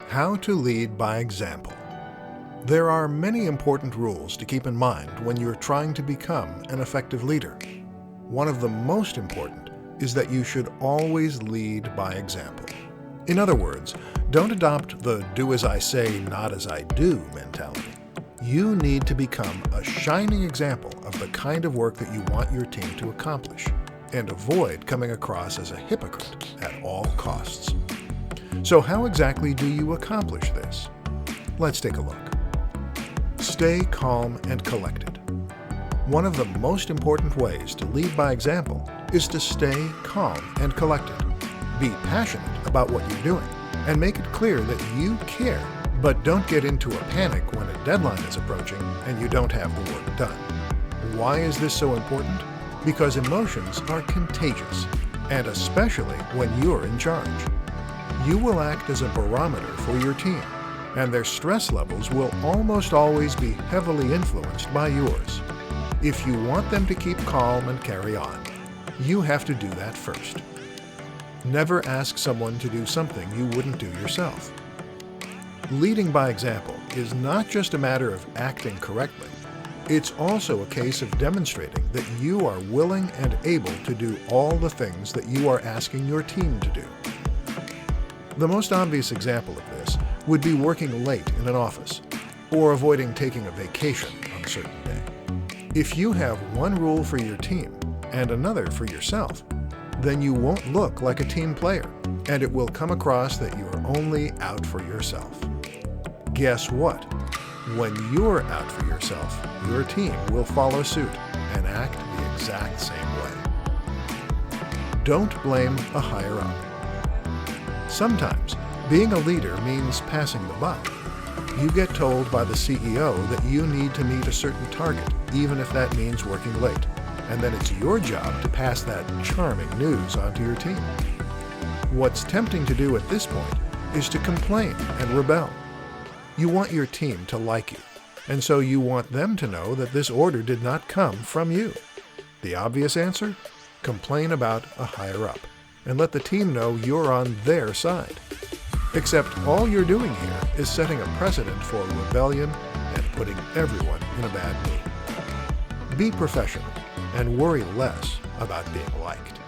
How to lead by example. There are many important rules to keep in mind when you're trying to become an effective leader. One of the most important is that you should always lead by example. In other words, don't adopt the do as I say, not as I do mentality. You need to become a shining example of the kind of work that you want your team to accomplish, and avoid coming across as a hypocrite at all costs. So how exactly do you accomplish this? Let's take a look. Stay calm and collected. One of the most important ways to lead by example is to stay calm and collected. Be passionate about what you're doing and make it clear that you care, but don't get into a panic when a deadline is approaching and you don't have the work done. Why is this so important? Because emotions are contagious, and especially when you're in charge. You will act as a barometer for your team, and their stress levels will almost always be heavily influenced by yours. If you want them to keep calm and carry on, you have to do that first. Never ask someone to do something you wouldn't do yourself. Leading by example is not just a matter of acting correctly. It's also a case of demonstrating that you are willing and able to do all the things that you are asking your team to do. The most obvious example of this would be working late in an office, or avoiding taking a vacation on a certain day. If you have one rule for your team and another for yourself, then you won't look like a team player, and it will come across that you're only out for yourself. Guess what? When you're out for yourself, your team will follow suit and act the exact same way. Don't blame a higher-up. Sometimes, being a leader means passing the buck. You get told by the CEO that you need to meet a certain target, even if that means working late, and then it's your job to pass that charming news onto your team. What's tempting to do at this point is to complain and rebel. You want your team to like you, and so you want them to know that this order did not come from you. The obvious answer? Complain about a higher-up, and let the team know you're on their side. Except all you're doing here is setting a precedent for rebellion and putting everyone in a bad mood. Be professional and worry less about being liked.